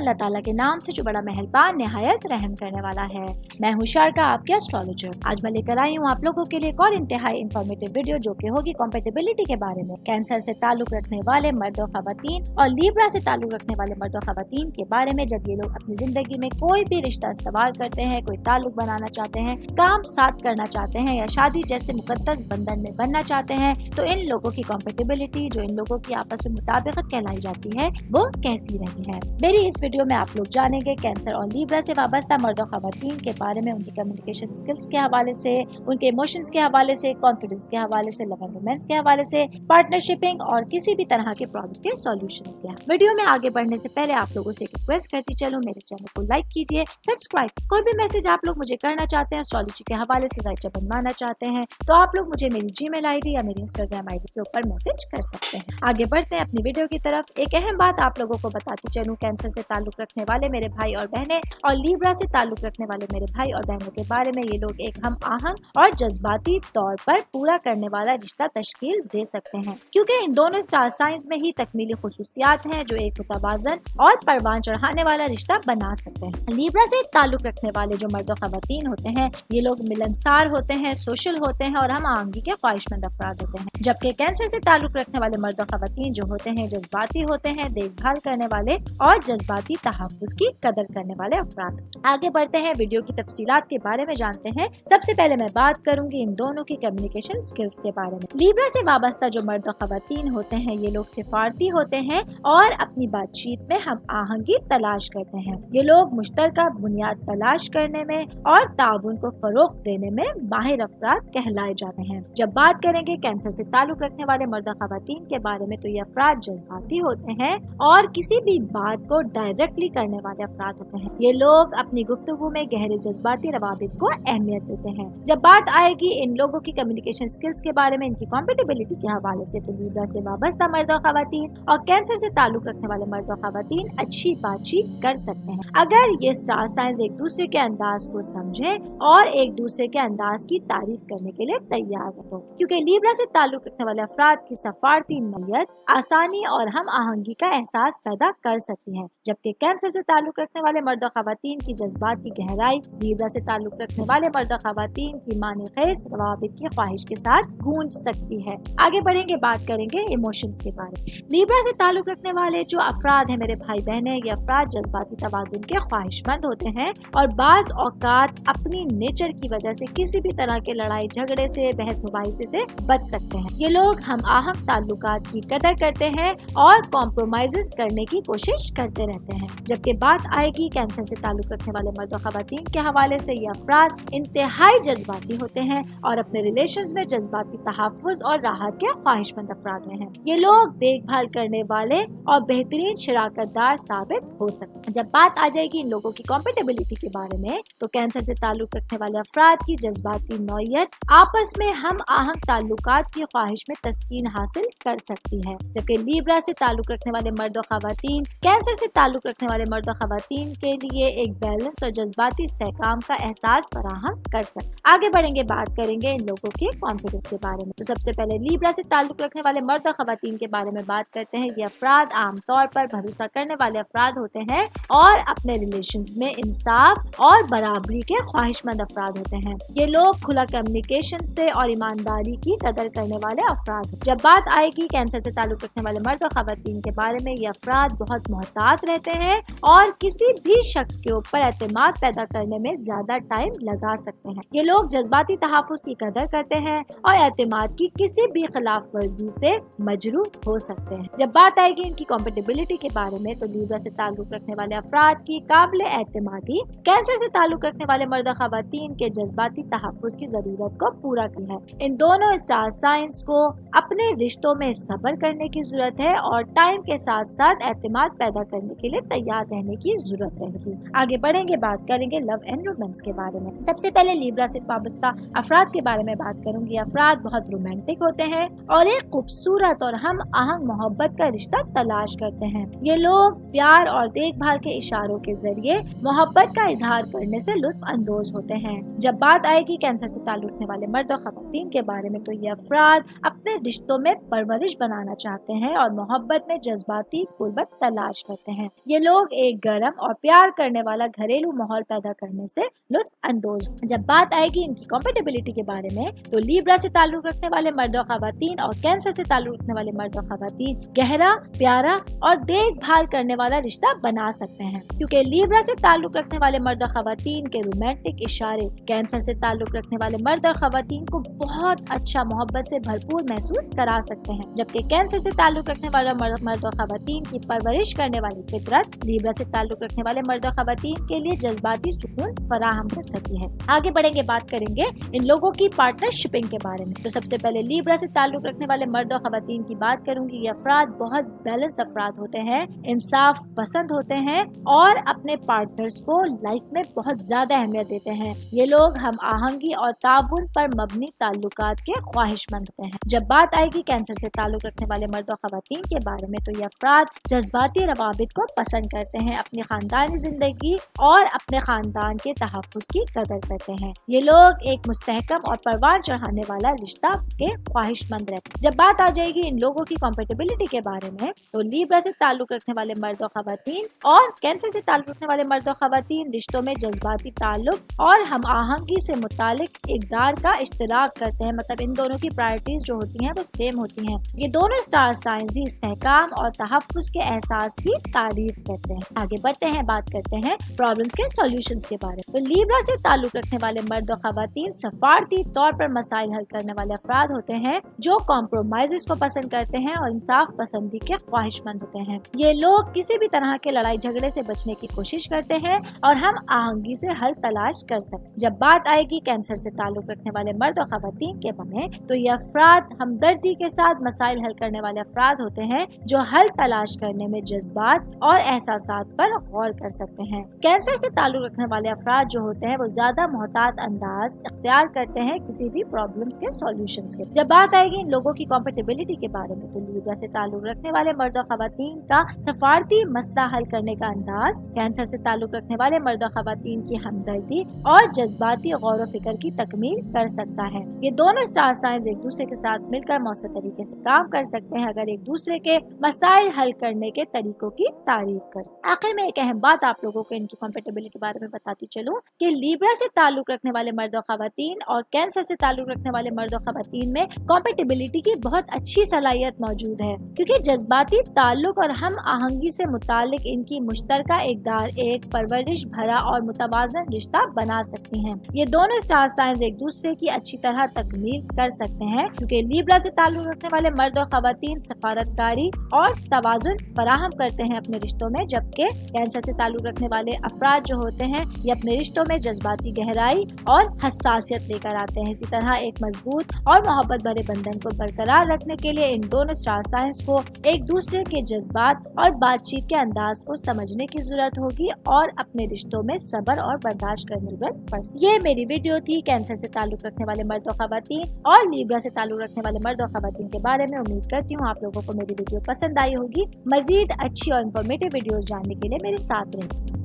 अल्लाह ताला के नाम से जो बड़ा मेहरबान निहायत रहम करने वाला है। मैं हूँ शारका, आपकी एस्ट्रोलॉजर। आज मैं लेकर आई हूँ आप लोगों के लिए एक और इंतहाई इंफॉर्मेटिव वीडियो जो कि होगी कॉम्पेटेबिलिटी के बारे में। कैंसर से ताल्लुक रखने वाले मर्द और खवातीन और लीब्रा से ताल्लुक रखने वाले मर्द और खवातीन के बारे में, जब ये लोग अपनी जिंदगी में कोई भी रिश्ता इस्तेमाल करते हैं, कोई ताल्लुक बनाना चाहते हैं, काम साथ करना चाहते हैं या शादी जैसे मुकद्दस बंधन में बनना चाहते हैं, तो इन लोगों की कॉम्पेटेबिलिटी, जो इन लोगों की आपस में मुताबिकत कहलाई जाती है, वो कैसी रही है। मेरी इस वीडियो में आप लोग जानेंगे कैंसर और लीब्रा से वाबस्ता मर्द और खवातीन के बारे में, उनकी कम्युनिकेशन स्किल्स के हवाले से, उनके इमोशंस के हवाले से, कॉन्फिडेंस के हवाले से, लव एंड रोमांस के हवाले से, पार्टनरशिपिंग और किसी भी तरह के प्रॉब्लम्स के सॉल्यूशंस के। वीडियो में आगे बढ़ने से पहले आप लोगों से रिक्वेस्ट करती चलूं, मेरे चैनल को लाइक कीजिए, सब्सक्राइब। कोई भी मैसेज आप लोग मुझे करना चाहते हैं, एस्ट्रोलॉजी के हवाले से राइटर बनवाना चाहते हैं, तो आप लोग मुझे मेरी जीमेल आईडी या मेरी इंस्टाग्राम आईडी के ऊपर मैसेज कर सकते हैं। आगे बढ़ते हैं अपनी वीडियो की तरफ। एक अहम बात आप लोगों को बताती चलूं, कैंसर से ताल्लुक रखने वाले मेरे भाई और बहनें और लीब्रा से ताल्लुक रखने वाले मेरे भाई और बहनों के बारे में, ये लोग एक हम आहंग और जज्बाती तौर पर पूरा करने वाला रिश्ता तश्कील दे सकते हैं, क्योंकि इन दोनों स्टार साइंस में ही तकमीली खुसूसियात हैं जो एक मुतवाज़न और परवान चढ़ाने वाला रिश्ता बना सकते हैं। लीब्रा से ताल्लुक रखने वाले जो मर्द और खवातीन होते हैं, ये लोग मिलनसार होते हैं, सोशल होते हैं और हम आहंगी के ख्वाहिशमंद अफराद होते हैं, जबकि कैंसर से ताल्लुक रखने वाले मर्द और खवातीन जो होते हैं, जज्बाती होते हैं, देखभाल करने वाले और जज्बाती तहफ़्फ़ुज़ की कदर करने वाले अफराद। आगे बढ़ते हैं, वीडियो की तफसीलात के बारे में जानते हैं। सबसे पहले मैं बात करूंगी इन दोनों की कम्युनिकेशन स्किल्स के बारे में। लीब्रा से वाबस्ता जो मर्द और खवातीन होते हैं, ये लोग सिफारती होते हैं और अपनी बातचीत में हम आहंगी तलाश करते हैं। ये लोग मुश्तरका बुनियाद तलाश करने में और ताउन को फरोग देने में माहिर अफराद कहलाए जाते हैं। जब बात करेंगे कैंसर से ताल्लुक रखने वाले मर्द और खवातीन के बारे में, तो ये अफराद जज्बाती होते हैं और किसी भी बात को डायरेक्टली करने वाले अफराद होते हैं। ये लोग अपनी गुफ्तगू में गहरे जज्बाती रवाबित को अहमियत देते हैं। जब बात आएगी इन लोगों की कम्युनिकेशन स्किल्स के बारे में, इनकी कॉम्पेटेबिलिटी के हवाले से, तो लीब्रा से वाबस्ता मर्द और खवातीन और कैंसर से ताल्लुक रखने वाले मर्द और खवातीन अच्छी बातचीत कर सकते हैं अगर ये स्टार साइंस एक दूसरे के अंदाज को समझें और एक दूसरे के अंदाज की तारीफ करने के लिए तैयार हो, क्योंकि लीब्रा से ताल्लुक रखने वाले अफराद की सफारती नौयत आसानी और हम आहंगी का एहसास पैदा कर सकती है, जबकि कैंसर से ताल्लुक रखने वाले मर्द और खवातीन की जज्बाती गहराई लीब्रा से ताल्लुक रखने वाले मर्द और खवातीन की माने खेस रवाबित की ख्वाहिश के साथ गूंज सकती है। आगे बढ़ेंगे, बात करेंगे इमोशंस के बारे में। लीब्रा से ताल्लुक रखने वाले जो अफराद है मेरे भाई बहन, ये अफराद जज्बाती तवाज़ुन के ख्वाहिशमंद होते हैं और बाज औकात अपनी नेचर की वजह से किसी भी तरह के लड़ाई झगड़े से, बहस मुबाहिसे से बच सकते हैं। ये लोग हम आहंग ताल्लुकात की कदर करते हैं और कॉम्प्रोमाइजेस करने की कोशिश करते रहते हैं। जबकि बात आएगी कैंसर से ताल्लुक रखने वाले मर्द और खवातीन के हवाले से, ये अफराद इंतहाई जज्बाती होते हैं और अपने रिलेशंस में जज्बाती तहफ़्फ़ुज़ और राहत के ख्वाहिशमंद अफराद हैं। ये लोग देखभाल करने वाले और बेहतरीन शराकतदार साबित हो सकते हैं। जब बात आ जाएगी इन लोगों की कॉम्पेटेबिलिटी के बारे में, तो कैंसर से ताल्लुक रखने वाले अफराद की जज्बाती नौयत आपस में हम आहंग ताल्लुकात की ख्वाहिश में तस्कीन हासिल कर सकती है, जबकि लीब्रा से ताल्लुक रखने वाले मर्द और खवातीन कैंसर से ताल्लुक रखने वाले मर्द और खवातीन के लिए एक बैलेंस और जज्बाती इस्तेहकाम का एहसास फराहम कर सकते। आगे बढ़ेंगे, बात करेंगे इन लोगों के कॉन्फिडेंस के बारे में। तो सबसे पहले लीब्रा से ताल्लुक रखने वाले मर्द और खवातीन के बारे में बात करते हैं। ये अफराद आमतौर पर भरोसा करने वाले अफराद होते हैं और अपने रिलेशंस में इंसाफ और बराबरी के ख्वाहिशमंद अफराद होते हैं। ये लोग खुला कम्युनिकेशन से और ईमानदारी की कदर करने वाले अफराद हैं। जब बात आएगी कैंसर से ताल्लुक रखने वाले मर्द और खवातीन के बारे में, ये अफराद बहुत मोहतात रहते हैं और किसी भी शख्स के ऊपर एतमाद पैदा करने में ज्यादा टाइम लगा सकते हैं। ये लोग जज्बाती तहफ़्फ़ुज़ की कदर करते हैं और एतमाद की किसी भी खिलाफ वर्जी से मजरूह हो सकते हैं। जब बात आएगी इनकी कॉम्पेटेबिलिटी के बारे में, तो लीब्रा से ताल्लुक रखने वाले अफराद की काबिल एतमादी कैंसर से ताल्लुक रखने वाले मर्द और खवातीन के जज्बाती तहफ़्फ़ुज़ की जरूरत को पूरा किया है। इन दोनों स्टार साइंस को अपने रिश्तों में सब्र करने की जरूरत है और टाइम के साथ साथ एतमाद पैदा करने के लिए तैयार रहने की जरूरत रहेगी। आगे बढ़ेंगे, बात करेंगे लव एंड रोमांस के बारे में। सबसे पहले लीब्रा से वाबस्ता अफराद के बारे में बात करूंगी। अफराद बहुत रोमांटिक होते हैं और एक खूबसूरत और हम आहंग मोहब्बत का रिश्ता तलाश करते हैं। ये लोग प्यार और देखभाल के इशारों के जरिए मोहब्बत का इजहार करने से लुत्फ अंदोज होते हैं। जब बात आएगी कैंसर से ताल्लुक रखने वाले मर्द और खवातीन के बारे में, तो ये अफराद अपने रिश्तों में परवरिश बनाना चाहते हैं और मोहब्बत में जज्बाती कुर्बत तलाश करते हैं। ये लोग एक गर्म और प्यार करने वाला घरेलू माहौल पैदा करने से लुत्फ अंदोज। जब बात आएगी इनकी कॉम्पेटेबिलिटी के बारे में तो लिब्रा से ताल्लुक रखने वाले मर्द और खवातीन और कैंसर से ताल्लुक रखने वाले मर्द और खवातीन गहरा, प्यारा और देखभाल करने वाला रिश्ता बना सकते हैं, क्योंकि लिब्रा से ताल्लुक रखने वाले मर्द और खवातीन के रोमांटिक इशारे कैंसर से ताल्लुक रखने वाले मर्द और खवातीन को बहुत अच्छा मोहब्बत से भरपूर महसूस करा सकते हैं, जबकि कैंसर से ताल्लुक रखने वाला मर्द और खवातीन की परवरिश करने वाली फितरत लिब्रा से ताल्लुक रखने वाले मर्द और खवातीन के लिए जज्बाती सुकून फराहम कर सकती है। आगे बढ़ेंगे, बात करेंगे इन लोगों की पार्टनरशिपिंग के बारे में। तो सबसे पहले लिब्रा से ताल्लुक रखने वाले मर्द और खवातीन की बात करूंगी। ये अफराद बहुत बैलेंस अफराद होते हैं, इंसाफ पसंद होते हैं और अपने पार्टनर्स को लाइफ में बहुत ज्यादा अहमियत देते हैं। ये लोग हम आहंगी और ताउन पर मबनी ताल्लुकात के ख्वाहिशमंद होते हैं। जब बात आएगी कैंसर से ताल्लुक रखने वाले मर्द और खवातीन के बारे में तो ये अफराद जज्बाती रवाबित को पसंद करते हैं, अपनी खानदानी जिंदगी और अपने खानदान के तहफ़्फ़ुज़ की कदर करते हैं। ये लोग एक मुस्तहकम और परवान चढ़ाने वाला रिश्ता के ख्वाहिशमंद रहते हैं। जब बात आ जाएगी इन लोगों की कॉम्पेटेबिलिटी के बारे में तो लिब्रा से ताल्लुक रखने वाले मर्द और खवातीन और कैंसर से ताल्लुक रखने वाले मर्द और खवातीन रिश्तों में जज्बाती ताल्लुक और हम आहंगी से मुतालिक इक़दार का इश्तराक करते हैं। मतलब इन दोनों की प्रायोरिटीज जो होती हैं वो सेम होती हैं। ये दोनों स्टार साइंस इस्तेहकाम और तहफ़्फ़ुज़ के एहसास की तारीफ करते हैं। आगे बढ़ते हैं, बात करते हैं प्रॉब्लम्स के सॉल्यूशंस के बारे में। तो लिब्रा से ताल्लुक रखने वाले मर्द और खवातीन सफारती तौर पर मसाइल हल करने वाले अफराद होते हैं जो कॉम्प्रोमाइज़ को पसंद करते हैं और इंसाफ पसंदी के ख्वाहिशमंद होते हैं। ये लोग किसी भी तरह के लड़ाई झगड़े से बचने की कोशिश करते हैं और हम आहंगी से हल तलाश कर सकते। जब बात आएगी कैंसर से ताल्लुक रखने वाले मर्द और खवातीन के बारे में तो ये अफराद हमदर्दी के साथ मसाइल हल करने वाले अफराद होते हैं जो हल तलाश करने में जज्बात और एहसासात पर गौर कर सकते हैं। कैंसर से ताल्लुक रखने वाले अफराद जो होते हैं वो ज्यादा मोहतात अंदाज इख्तियार करते हैं किसी भी प्रॉब्लम्स के सॉल्यूशंस के। जब बात आएगी इन लोगों की कॉम्पेटेबिलिटी के बारे में तो लिब्रा से ताल्लुक रखने वाले मर्द और खवातीन का सफारती मसला हल करने का अंदाज कैंसर से ताल्लुक रखने वाले मर्द और खवातीन की हमदर्दी और जज्बाती गौर व फिक्र की तकमील कर सकता है। ये दोनों स्टार साइंस एक दूसरे के साथ मिलकर मौसर तरीके से काम कर सकते हैं अगर एक दूसरे के मसाइल हल करने के तरीकों की तारीफ कर सकते। आखिर में एक अहम बात आप लोगों को इनकी कॉम्पेटेबिलिटी के बारे में बताती चलूं कि लिब्रा से ताल्लुक रखने वाले मर्द और खवातीन और कैंसर से ताल्लुक रखने वाले मर्द और खवातीन में कॉम्पेटेबिलिटी की बहुत अच्छी सलाहियत मौजूद है, क्योंकि जज्बाती ताल्लुक और हम आहंगी से मुतालिक इनकी मुश्तरका इक़दार एक परवरिश भरा और मुतवाज़न रिश्ता बना सकती हैं। ये दोनों स्टार साइंस एक दूसरे की अच्छी तरह तकमील कर सकते हैं, क्योंकि लिब्रा से ताल्लुक रखने वाले मर्द और खवातीन सफारतकारी और तवाज़ुन फराहम करते हैं अपने रिश्तों में, जबकि कैंसर से ताल्लुक रखने वाले अफराद जो होते हैं ये अपने रिश्तों में जज्बाती गहराई और हसासियत लेकर आते हैं। इसी तरह एक मजबूत और मोहब्बत भरे बंधन को बरकरार रखने के लिए इन दोनों स्टार साइंस को एक दूसरे के जज्बात और बातचीत के अंदाज को समझने की जरूरत होगी और अपने रिश्तों में सब्र और बर्दाश्त करने की जरूरत पड़ेगी। ये मेरी वीडियो थी कैंसर से ताल्लुक रखने वाले मर्द और खवातीन और लिब्रा से ताल्लुक रखने वाले मर्द और खवातीन के बारे में। उम्मीद करती हूँ आप लोगों को मेरी वीडियो पसंद आई होगी। मजीद अच्छी और इन्फॉर्मेटिव वीडियोस जानने के लिए मेरे साथ रहें।